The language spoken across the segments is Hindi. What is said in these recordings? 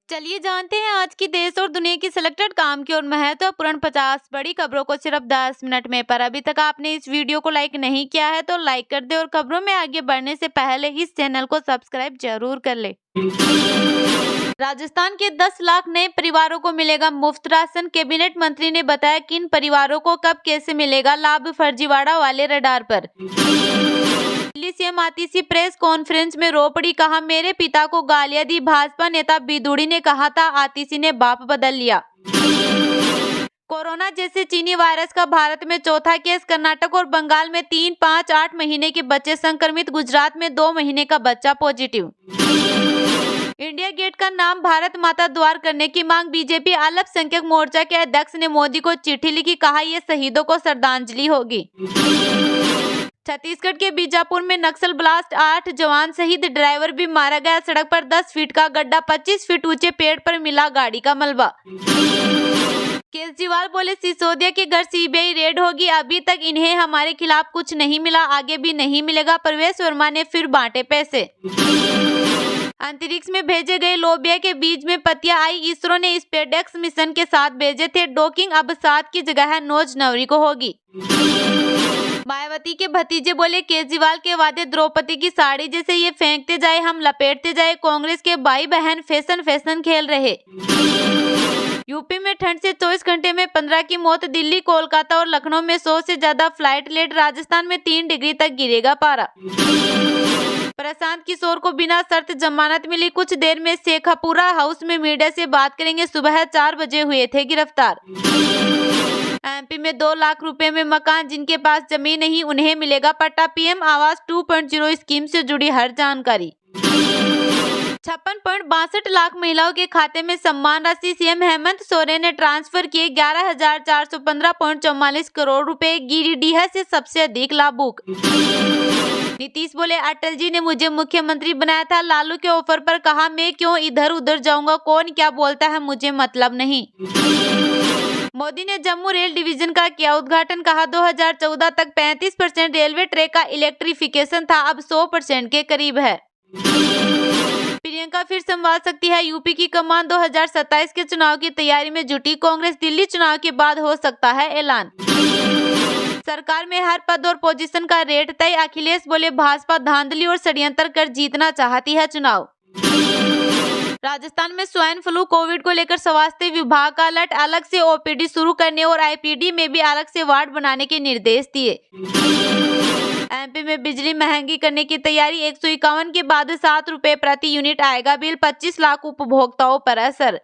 चलिए जानते हैं आज की देश और दुनिया की सिलेक्टेड काम की और महत्वपूर्ण 50 बड़ी खबरों को सिर्फ 10 मिनट में। पर अभी तक आपने इस वीडियो को लाइक नहीं किया है तो लाइक कर दे और खबरों में आगे बढ़ने से पहले इस चैनल को सब्सक्राइब जरूर कर ले। राजस्थान के 10 लाख नए परिवारों को मिलेगा मुफ्त राशन। कैबिनेट मंत्री ने बताया कि इन परिवारों को कब कैसे मिलेगा लाभ, फर्जीवाड़ा वाले रडार पर। दिल्ली सीएम आतिशी प्रेस कॉन्फ्रेंस में रो पड़ी, कहा मेरे पिता को गालियां दी। भाजपा नेता बिदुड़ी ने कहा था आतिशी ने बाप बदल लिया। कोरोना जैसे चीनी वायरस का भारत में चौथा केस। कर्नाटक और बंगाल में 3, 5, 8 महीने के बच्चे संक्रमित। गुजरात में 2 महीने का बच्चा पॉजिटिव। इंडिया गेट का नाम भारत माता द्वार करने की मांग। बीजेपी अल्पसंख्यक मोर्चा के अध्यक्ष ने मोदी को चिट्ठी लिखी, कहा यह शहीदों को श्रद्धांजलि होगी। छत्तीसगढ़ के बीजापुर में नक्सल ब्लास्ट, 8 जवान शहीद, ड्राइवर भी मारा गया। सड़क पर 10 फीट का गड्ढा, 25 फीट ऊंचे पेड़ पर मिला गाड़ी का मलबा। केजरीवाल बोले सिसोदिया के घर सीबीआई रेड होगी, अभी तक इन्हें हमारे खिलाफ कुछ नहीं मिला, आगे भी नहीं मिलेगा। प्रवेश वर्मा ने फिर बांटे पैसे। अंतरिक्ष में भेजे गए लोबिया के बीज में पत्तियां आई, इसरो ने स्पेसएक्स मिशन के साथ भेजे थे। डॉकिंग अब 7 की जगह 9 जनवरी को होगी। मायावती के भतीजे बोले केजरीवाल के वादे द्रौपदी की साड़ी जैसे, ये फेंकते जाए हम लपेटते जाए। कांग्रेस के भाई बहन फैशन खेल रहे। यूपी में ठंड से 24 घंटे में 15 की मौत। दिल्ली, कोलकाता और लखनऊ में 100 से ज्यादा फ्लाइट लेट। राजस्थान में 3 डिग्री तक गिरेगा पारा। प्रशांत किशोर को बिना शर्त जमानत मिली। कुछ देर में शेखपुरा हाउस में मीडिया से बात करेंगे। सुबह 4 बजे हुए थे गिरफ्तार। एमपी में 2 लाख रुपए में मकान, जिनके पास जमीन नहीं उन्हें मिलेगा पट्टा। पीएम आवास 2.0 स्कीम से जुड़ी हर जानकारी। 56.62 लाख महिलाओं के खाते में सम्मान राशि। सीएम हेमंत सोरेन ने ट्रांसफर किए 11,415.44 करोड़ रुपए। गिरिडीह से सबसे अधिक लाभुक। नीतीश बोले अटल जी ने मुझे मुख्यमंत्री बनाया था। लालू के ऑफर पर कहा मैं क्यों इधर उधर जाऊंगा, कौन क्या बोलता है मुझे मतलब नहीं। मोदी ने जम्मू रेल डिवीजन का किया उद्घाटन, कहा 2014 तक 35% रेलवे ट्रैक का इलेक्ट्रिफिकेशन था, अब 100% के करीब है। प्रियंका फिर संभाल सकती है यूपी की कमान। 2027 के चुनाव की तैयारी में जुटी कांग्रेस। दिल्ली चुनाव के बाद हो सकता है ऐलान। सरकार में हर पद और पोजीशन का रेट तय। अखिलेश बोले भाजपा धांधली और षड्यंत्र कर जीतना चाहती है चुनाव। राजस्थान में स्वाइन फ्लू, कोविड को लेकर स्वास्थ्य विभाग का अलर्ट। अलग से ओपीडी शुरू करने और आईपीडी में भी अलग से वार्ड बनाने के निर्देश दिए। एमपी में बिजली महंगी करने की तैयारी। 151 के बाद 7 रुपए प्रति यूनिट आएगा बिल। 25 लाख उपभोक्ताओं पर असर।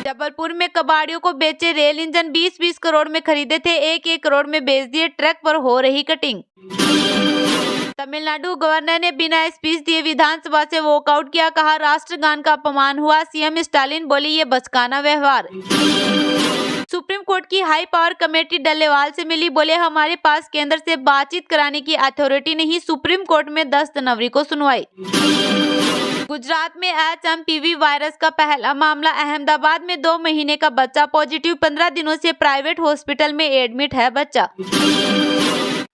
जबलपुर में कबाड़ियों को बेचे रेल इंजन। 20-20 करोड़ में खरीदे थे, 1-1 करोड़ में बेच दिए। ट्रक पर हो रही कटिंग। तमिलनाडु गवर्नर ने बिना स्पीच दिए विधानसभा से वॉकआउट किया, कहा राष्ट्रगान का अपमान हुआ। सीएम स्टालिन बोली ये बचकाना व्यवहार। सुप्रीम कोर्ट की हाई पावर कमेटी डल्लेवाल से मिली, बोले हमारे पास केंद्र से बातचीत कराने की अथॉरिटी नहीं। सुप्रीम कोर्ट में 10 जनवरी को सुनवाई। गुजरात में एचएमपीवी वायरस का पहला मामला। अहमदाबाद में 2 महीने का बच्चा पॉजिटिव। 15 दिनों से प्राइवेट हॉस्पिटल में एडमिट है बच्चा।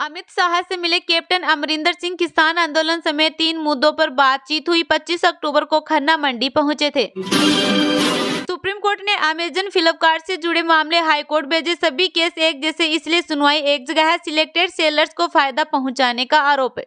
अमित शाह से मिले कैप्टन अमरिंदर सिंह। किसान आंदोलन समेत 3 मुद्दों पर बातचीत हुई। 25 अक्टूबर को खन्ना मंडी पहुंचे थे। सुप्रीम कोर्ट ने अमेजन फ्लिपकार्ट से जुड़े मामले हाईकोर्ट भेजे। सभी केस एक जैसे, इसलिए सुनवाई एक जगह है। सिलेक्टेड सेलर्स को फायदा पहुंचाने का आरोप है।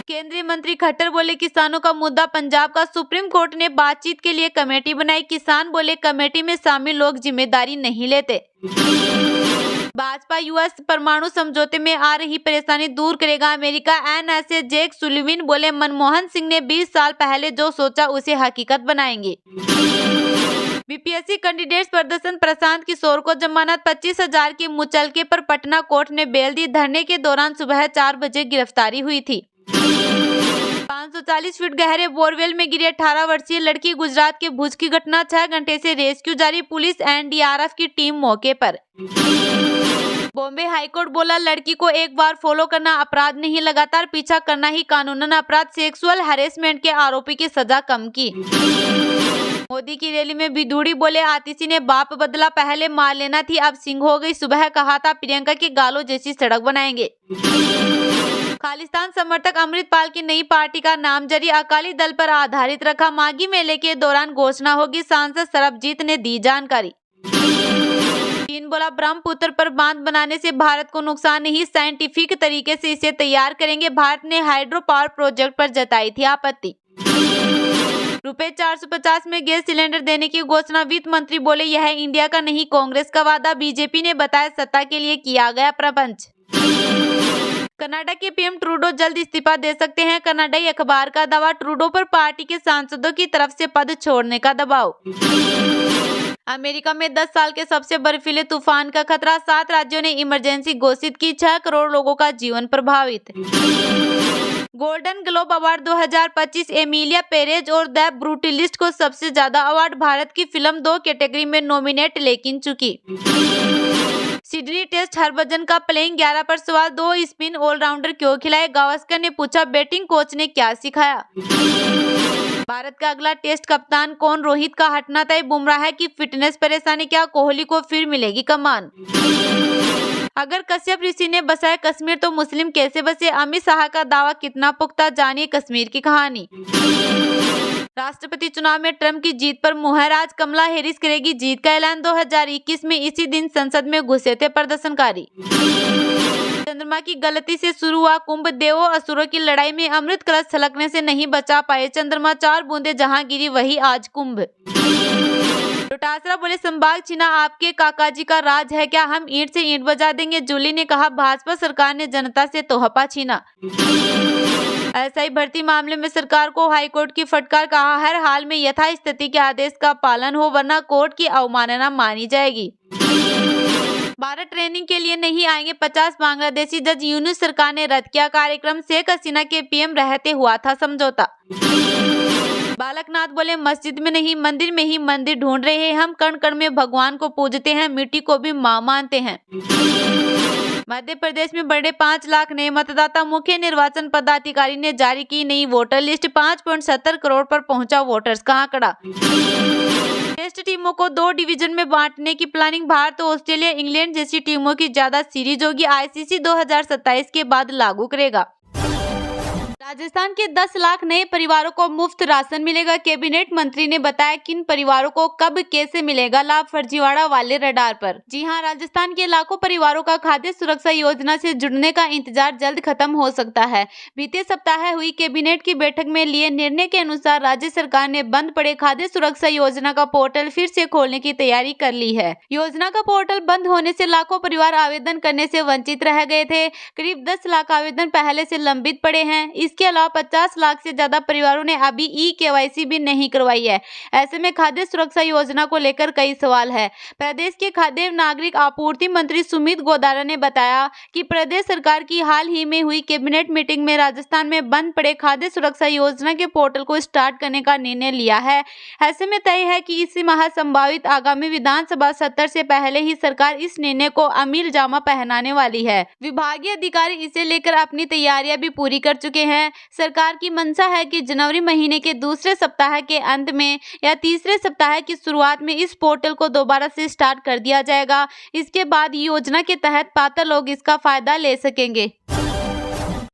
केंद्रीय मंत्री खट्टर बोले किसानों का मुद्दा पंजाब का। सुप्रीम कोर्ट ने बातचीत के लिए कमेटी बनाई। किसान बोले कमेटी में शामिल लोग जिम्मेदारी नहीं लेते। भाजपा यूएस परमाणु समझौते में आ रही परेशानी दूर करेगा अमेरिका। एनएसए जैक सुलिविन बोले मनमोहन सिंह ने 20 साल पहले जो सोचा उसे हकीकत बनाएंगे। बीपीएससी कैंडिडेट्स प्रदर्शन। प्रशांत किशोर को जमानत। 25,000 के मुचलके पर पटना कोर्ट ने बेल दी। धरने के दौरान सुबह 4 बजे गिरफ्तारी हुई थी। 540 फीट गहरे बोरवेल में गिरी 18 वर्षीय लड़की। गुजरात के भुज की घटना। 6 घंटे से रेस्क्यू जारी। पुलिस एनडीआरएफ की टीम मौके पर। बॉम्बे हाईकोर्ट बोला लड़की को एक बार फॉलो करना अपराध नहीं, लगातार पीछा करना ही कानूनन अपराध। सेक्सुअल हैरेसमेंट के आरोपी की सजा कम की। मोदी की रैली में बिदुड़ी बोले आतिशी ने बाप बदला, पहले मार लेना थी अब सिंह हो गई। सुबह कहा था प्रियंका के गालों जैसी सड़क बनाएंगे। खालिस्तान समर्थक अमृतपाल की नई पार्टी का नाम जरी अकाली दल पर आधारित रखा। माघी मेले के दौरान घोषणा होगी, सांसद सरबजीत ने दी जानकारी। चीन बोला ब्रह्मपुत्र पर बांध बनाने से भारत को नुकसान नहीं, साइंटिफिक तरीके से इसे तैयार करेंगे। भारत ने हाइड्रो पावर प्रोजेक्ट पर जताई थी आपत्ति। रुपए 450 में गैस सिलेंडर देने की घोषणा, वित्त मंत्री बोले यह इंडिया का नहीं कांग्रेस का वादा। बीजेपी ने बताया सत्ता के लिए किया गया प्रपंच। कनाडा के पीएम ट्रूडो जल्द इस्तीफा दे सकते हैं, कनाडाई अखबार का दावा। ट्रूडो पर पार्टी के सांसदों की तरफ से पद छोड़ने का दबाव। अमेरिका में 10 साल के सबसे बर्फीले तूफान का खतरा, 7 राज्यों ने इमरजेंसी घोषित की, 6 करोड़ लोगों का जीवन प्रभावित। Golden globe award 2025, Emilia Perez और द ब्रूटलिस्ट को सबसे ज्यादा अवार्ड। भारत की फिल्म 2 कैटेगरी में नॉमिनेट लेकिन चुकी। सिडनी टेस्ट हरभजन का प्लेइंग 11 पर सवाल, 2 स्पिन ऑलराउंडर क्यों खिलाए। गावस्कर ने पूछा बैटिंग कोच ने क्या सिखाया। भारत का अगला टेस्ट कप्तान कौन, रोहित का हटना तय। बुमराह की फिटनेस परेशानी, क्या कोहली को फिर मिलेगी कमान। अगर कश्यप ऋषि ने बसाया कश्मीर तो मुस्लिम कैसे बसे, अमित शाह का दावा कितना पुख्ता, जानिए कश्मीर की कहानी। राष्ट्रपति चुनाव में ट्रंप की जीत पर मुहर, आज कमला हैरिस करेगी जीत का ऐलान। 2021 में इसी दिन संसद में घुसे थे प्रदर्शनकारी। चंद्रमा की गलती से शुरू हुआ कुंभ, देवों असुरों की लड़ाई में अमृत कलश छलकने से नहीं बचा पाए चंद्रमा, 4 बूंदे जहां गिरी वही आज कुंभ। डोटासरा बोले संभाग छीना आपके काकाजी का राज है क्या, हम ईंट से ईंट बजा देंगे। जूली ने कहा भाजपा सरकार ने जनता से तोहफा छीना। एसआई भर्ती मामले में सरकार को हाईकोर्ट की फटकार, कहा हर हाल में यथास्थिति के आदेश का पालन हो वरना कोर्ट की अवमानना मानी जाएगी। भारत ट्रेनिंग के लिए नहीं आएंगे 50 बांग्लादेशी जज, यूनुस सरकार ने रद्द किया कार्यक्रम। शेख हसीना के पीएम रहते हुआ था समझौता। बालकनाथ बोले मस्जिद में नहीं मंदिर में ही मंदिर ढूंढ रहे हैं हम, कण कण में भगवान को पूजते हैं, मिट्टी को भी मां मानते हैं। मध्य प्रदेश में बढ़े 5 लाख नए मतदाता, मुख्य निर्वाचन पदाधिकारी ने जारी की नई वोटर लिस्ट। 5.70 करोड़ पर पहुंचा वोटर्स का आंकड़ा। टेस्ट टीमों को 2 डिवीजन में बांटने की प्लानिंग, भारत और ऑस्ट्रेलिया इंग्लैंड जैसी टीमों की ज्यादा सीरीज होगी। आईसीसी 2027 के बाद लागू करेगा। राजस्थान के 10 लाख नए परिवारों को मुफ्त राशन मिलेगा, कैबिनेट मंत्री ने बताया किन परिवारों को कब कैसे मिलेगा लाभ, फर्जीवाड़ा वाले रडार पर। जी हां, राजस्थान के लाखों परिवारों का खाद्य सुरक्षा योजना से जुड़ने का इंतजार जल्द खत्म हो सकता है। बीते सप्ताह हुई कैबिनेट की बैठक में लिए निर्णय के अनुसार राज्य सरकार ने बंद पड़े खाद्य सुरक्षा योजना का पोर्टल फिर से खोलने की तैयारी कर ली है। योजना का पोर्टल बंद होने से लाखों परिवार आवेदन करने से वंचित रह गए थे। करीब 10 लाख आवेदन पहले से लंबित पड़े हैं। इसके अलावा 50 लाख से ज्यादा परिवारों ने अभी ई-केवाईसी भी नहीं करवाई है। ऐसे में खाद्य सुरक्षा योजना को लेकर कई सवाल है। प्रदेश के खाद्य नागरिक आपूर्ति मंत्री सुमित गोदारा ने बताया कि प्रदेश सरकार की हाल ही में हुई कैबिनेट मीटिंग में राजस्थान में बंद पड़े खाद्य सुरक्षा योजना के पोर्टल को स्टार्ट करने का निर्णय लिया है। ऐसे में तय है कि इसी माह संभावित आगामी विधानसभा सत्र से पहले ही सरकार इस निर्णय को अमल जामा पहनाने वाली है। विभागीय अधिकारी इसे लेकर अपनी तैयारियां भी पूरी कर चुके हैं। सरकार की मंशा है कि जनवरी महीने के दूसरे सप्ताह के अंत में या तीसरे सप्ताह की शुरुआत में इस पोर्टल को दोबारा से स्टार्ट कर दिया जाएगा। इसके बाद योजना के तहत पात्र लोग इसका फायदा ले सकेंगे।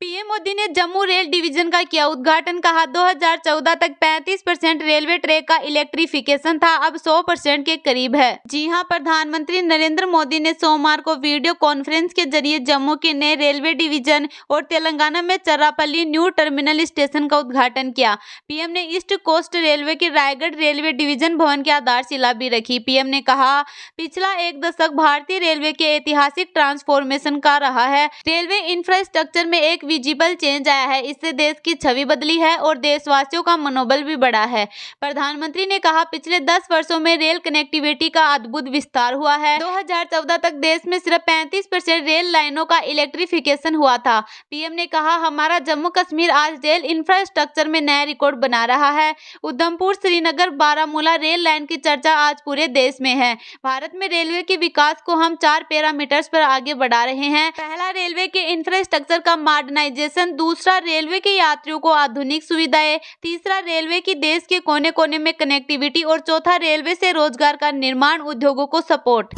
पीएम मोदी ने जम्मू रेल डिवीजन का किया उद्घाटन, कहा 2014 तक 35% रेलवे ट्रैक का इलेक्ट्रिफिकेशन था, अब 100% के करीब है। जी हां, प्रधानमंत्री नरेंद्र मोदी ने सोमवार को वीडियो कॉन्फ्रेंस के जरिए जम्मू के नए रेलवे डिवीजन और तेलंगाना में चर्रापल्ली न्यू टर्मिनल स्टेशन का उद्घाटन किया। पीएम ने ईस्ट कोस्ट रेलवे के रायगढ़ रेलवे डिवीजन भवन की आधारशिला भी रखी। पीएम ने कहा पिछला 1 दशक भारतीय रेलवे के ऐतिहासिक ट्रांसफॉर्मेशन का रहा है। रेलवे इंफ्रास्ट्रक्चर में एक विजिबल चेंज आया है, इससे देश की छवि बदली है और देशवासियों का मनोबल भी बढ़ा है। प्रधानमंत्री ने कहा पिछले 10 वर्षों में रेल कनेक्टिविटी का अद्भुत विस्तार हुआ है। 2014 तक देश में सिर्फ 35% रेल लाइनों का इलेक्ट्रिफिकेशन हुआ था। पीएम ने कहा हमारा जम्मू कश्मीर आज रेल इंफ्रास्ट्रक्चर में नया रिकॉर्ड बना रहा है। उधमपुर श्रीनगर बारामूला रेल लाइन की चर्चा आज पूरे देश में है। भारत में रेलवे के विकास को हम 4 पैरामीटर्स पर आगे बढ़ा रहे हैं। पहला, रेलवे के इंफ्रास्ट्रक्चर का मॉडर्नाइजेशन, दूसरा, रेलवे के यात्रियों को आधुनिक सुविधाएं, तीसरा, रेलवे की देश के कोने कोने में कनेक्टिविटी और चौथा, रेलवे से रोजगार का निर्माण, उद्योगों को सपोर्ट।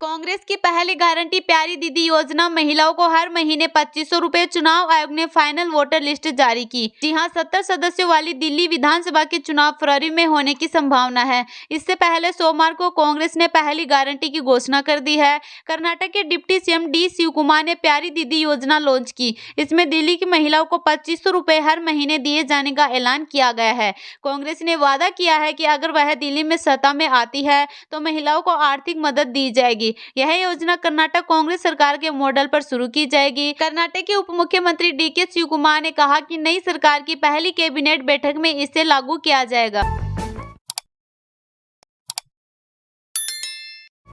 कांग्रेस की पहली गारंटी प्यारी दीदी योजना महिलाओं को हर महीने 2500 रुपए। चुनाव आयोग ने फाइनल वोटर लिस्ट जारी की। जी हां, 70 सदस्यों वाली दिल्ली विधानसभा के चुनाव फरवरी में होने की संभावना है। इससे पहले सोमवार को कांग्रेस ने पहली गारंटी की घोषणा कर दी है। कर्नाटक के डिप्टी सीएम डी शिवकुमार ने प्यारी दीदी योजना लॉन्च की। इसमें दिल्ली की महिलाओं को 2500 रुपए हर महीने दिए जाने का ऐलान किया गया है। कांग्रेस ने वादा किया है कि अगर वह दिल्ली में सत्ता में आती है तो महिलाओं को आर्थिक मदद दी जाएगी। यह योजना कर्नाटक कांग्रेस सरकार के मॉडल पर शुरू की जाएगी। कर्नाटक के उप मुख्यमंत्री डीके शिवकुमार ने कहा कि नई सरकार की पहली कैबिनेट बैठक में इसे लागू किया जाएगा।